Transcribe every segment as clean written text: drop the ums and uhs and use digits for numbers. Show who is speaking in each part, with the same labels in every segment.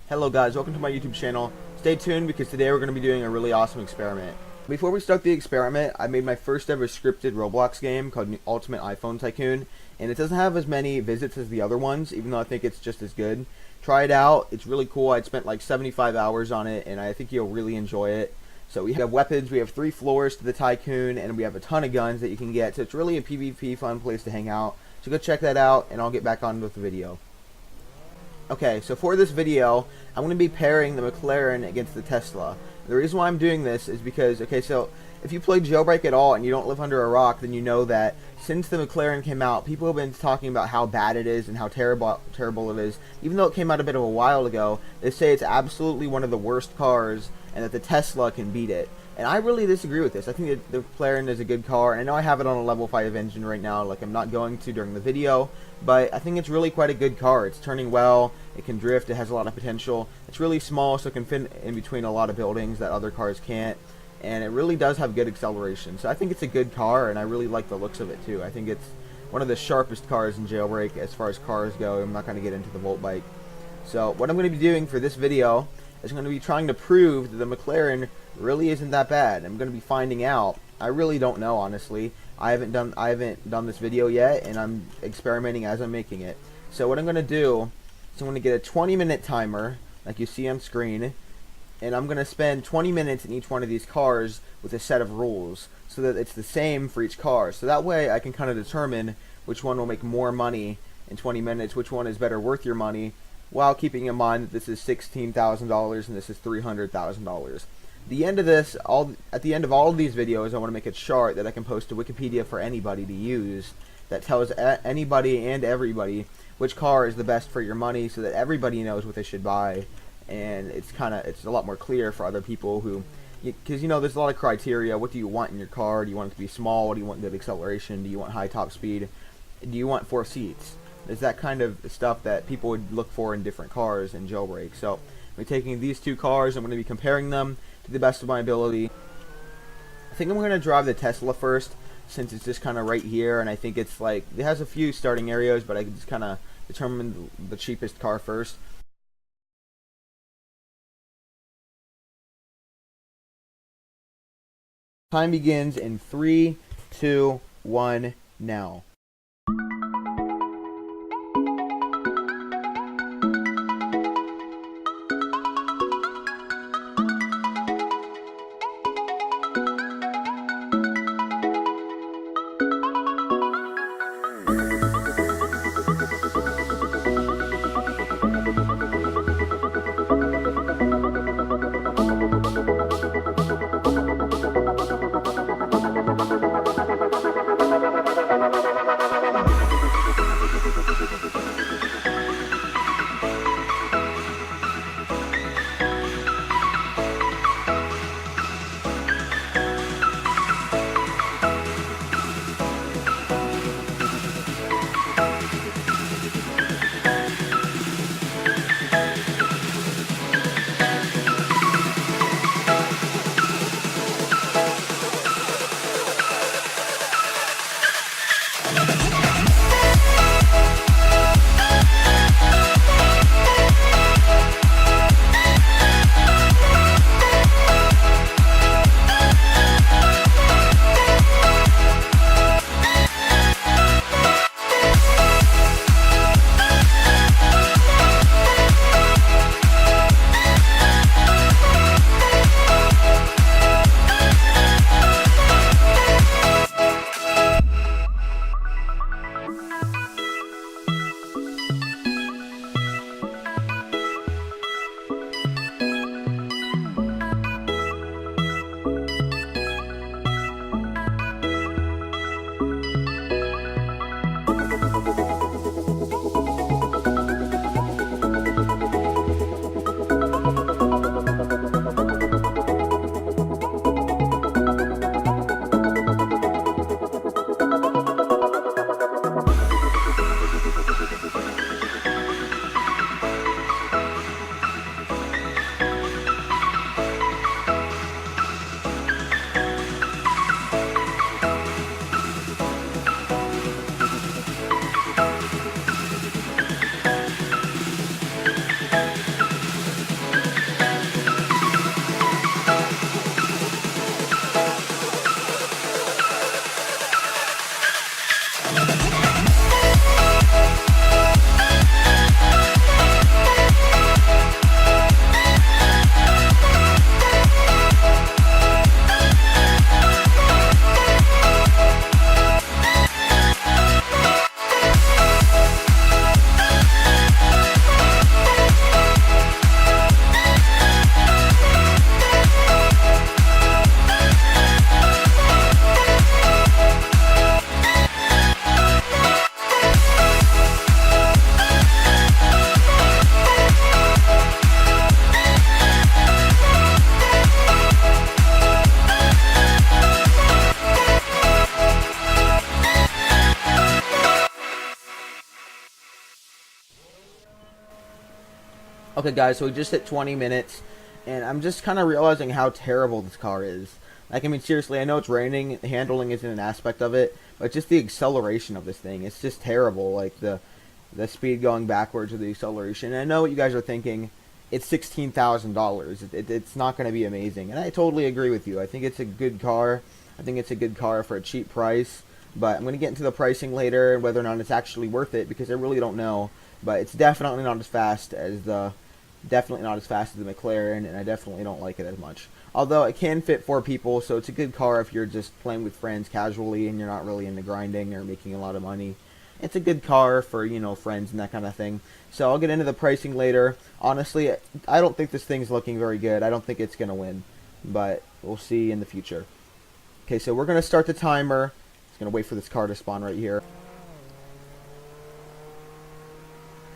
Speaker 1: Hello guys, welcome to my YouTube channel. Stay tuned because today we're going to be doing a really awesome experiment. Before we start the experiment, I made my first ever scripted Roblox game called Ultimate iPhone Tycoon, and it doesn't have as many visits as the other ones, even though I think it's just as good. Try it out, it's really cool. I'd spent like 75 hours on it, and I think you'll really enjoy it. So we have weapons, we have 3 floors to the Tycoon, and we have a ton of guns that you can get, so it's really a PvP fun place to hang out. So go check that out, and I'll get back on with the video. Okay, so for this video, I'm going to be pairing the Mclaren against the Tesla. The reason why I'm doing this is because, okay, so if you play Jailbreak at all and you don't live under a rock, then you know that since the Mclaren came out, people have been talking about how bad it is and how terrible it is. Even though it came out a bit of a while ago, they say it's absolutely one of the worst cars and that the Tesla can beat it. And I really disagree with this. I think that the Mclaren is a good car, and I know I have it on a level 5 engine right now, like I'm not going to during the video, but I think it's really quite a good car. It's turning well, it can drift, it has a lot of potential. It's really small, so it can fit in between a lot of buildings that other cars can't, and it really does have good acceleration. So I think it's a good car, and I really like the looks of it too. I think it's one of the sharpest cars in Jailbreak as far as cars go. I'm not going to get into the Volt bike. So what I'm going to be doing for this video is going to be trying to prove that the Mclaren really isn't that bad. I'm going to be finding out. I really don't know, honestly. I haven't done this video yet, and I'm experimenting as I'm making it. So what I'm going to do is I'm going to get a 20-minute timer, like you see on screen, and I'm going to spend 20 minutes in each one of these cars with a set of rules, so that it's the same for each car. So that way I can kind of determine which one will make more money in 20 minutes, which one is better worth your money, while keeping in mind that this is $16,000 and this is $300,000. The end of this, at the end of all of these videos, I want to make a chart that I can post to Wikipedia for anybody to use that tells anybody and everybody which car is the best for your money, so that everybody knows what they should buy, and it's a lot more clear for other people who, because you know there's a lot of criteria. What do you want in your car? Do you want it to be small? Do you want good acceleration? Do you want high top speed? Do you want 4 seats? There's that kind of stuff that people would look for in different cars in Jailbreak. So we're taking these 2 cars. I'm going to be comparing them to the best of my ability. I think I'm going to drive the Tesla first, since it's just kind of right here, and I think it's like, it has a few starting areas, but I can just kind of determine the cheapest car first. Time begins in 3, 2, 1, now. Okay, guys, so we just hit 20 minutes, and I'm just kind of realizing how terrible this car is. Like, I mean, seriously, I know it's raining, handling isn't an aspect of it, but just the acceleration of this thing, it's just terrible. Like, the speed going backwards with the acceleration. And I know what you guys are thinking. It's $16,000. It's not going to be amazing, and I totally agree with you. I think it's a good car. I think it's a good car for a cheap price, but I'm going to get into the pricing later and whether or not it's actually worth it, because I really don't know. But it's definitely not as fast as the McLaren, and I definitely don't like it as much. Although it can fit 4 people, so it's a good car if you're just playing with friends casually and you're not really into grinding or making a lot of money. It's a good car for, you know, friends and that kind of thing. So I'll get into the pricing later. Honestly, I don't think this thing's looking very good. I don't think it's going to win, but we'll see in the future. Okay, so we're going to start the timer. Just going to wait for this car to spawn right here.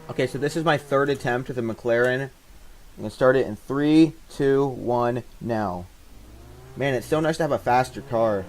Speaker 1: Okay, so this is my 3rd attempt with the McLaren. I'm going to start it in 3, 2, 1, now. Man, it's so nice to have a faster car.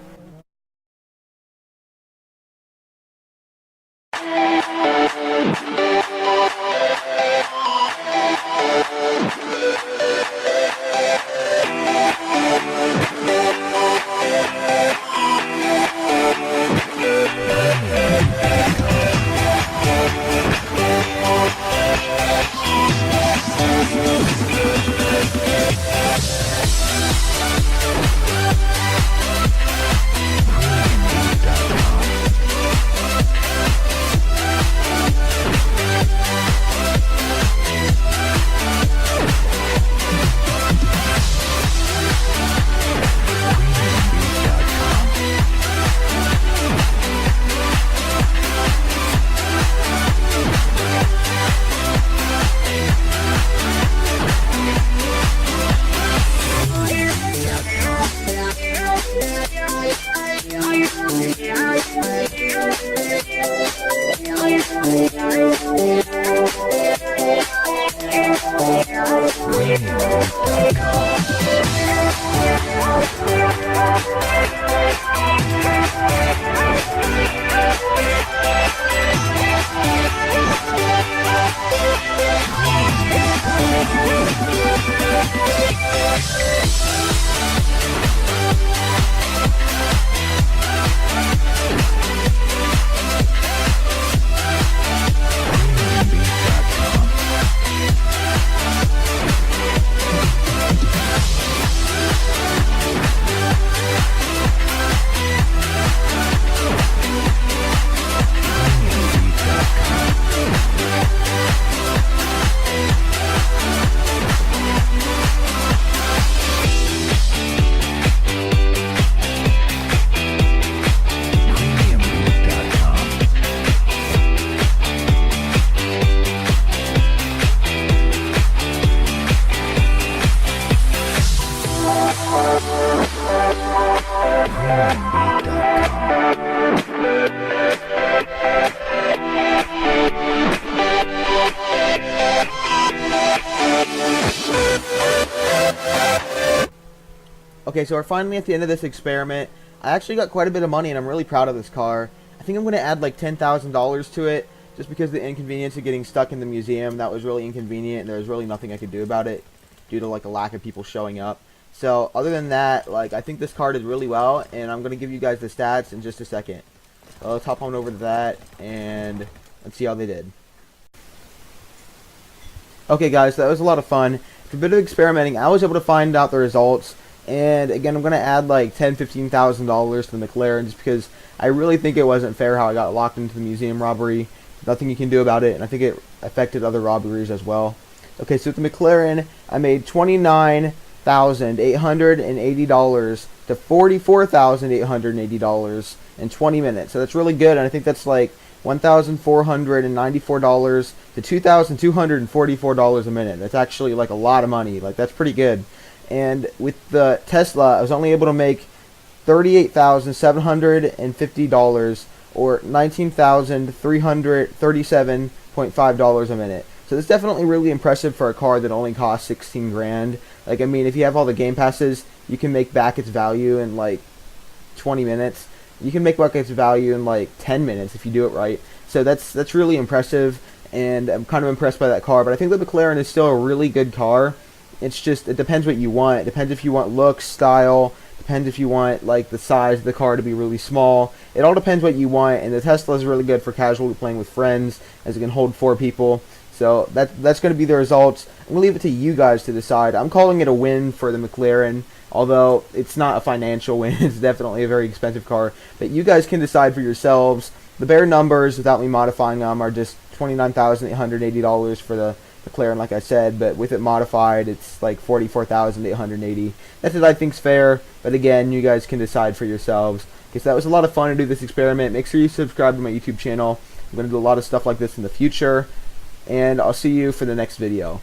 Speaker 1: Okay, so we're finally at the end of this experiment. I actually got quite a bit of money, and I'm really proud of this car. I think I'm going to add like $10,000 to it, just because of the inconvenience of getting stuck in the museum. That was really inconvenient, and there was really nothing I could do about it due to like a lack of people showing up. So other than that, like, I think this car did really well, and I'm going to give you guys the stats in just a second. So let's hop on over to that, and let's see how they did. Okay guys, that was a lot of fun. For a bit of experimenting, I was able to find out the results. And again, I'm going to add like $10,000–$15,000 to the McLaren, just because I really think it wasn't fair how I got locked into the museum robbery. Nothing you can do about it, and I think it affected other robberies as well. Okay, so with the McLaren, I made $29,880 to $44,880 in 20 minutes. So that's really good, and I think that's like $1,494 to $2,244 a minute. That's actually like a lot of money. Like, that's pretty good. And with the Tesla, I was only able to make $38,750 or $19,337.5 a minute. So that's definitely really impressive for a car that only costs 16 grand. Like, I mean, if you have all the game passes, you can make back its value in like 20 minutes. You can make back its value in like 10 minutes if you do it right. So that's really impressive. and I'm kind of impressed by that car. But I think the McLaren is still a really good car. It's just, it depends what you want. It depends if you want looks, style, depends if you want like the size of the car to be really small. It all depends what you want, and the Tesla is really good for casually playing with friends, as it can hold 4 people. So that's going to be the results. I'm going to leave it to you guys to decide. I'm calling it a win for the McLaren, although it's not a financial win. It's definitely a very expensive car. But you guys can decide for yourselves. The bare numbers, without me modifying them, are just $29,880 for the McLaren, like I said. But with it modified, it's like $44,880. That's what I think's fair. But again, you guys can decide for yourselves. Okay, so that was a lot of fun to do this experiment. Make sure you subscribe to my YouTube channel. I'm going to do a lot of stuff like this in the future. And I'll see you for the next video.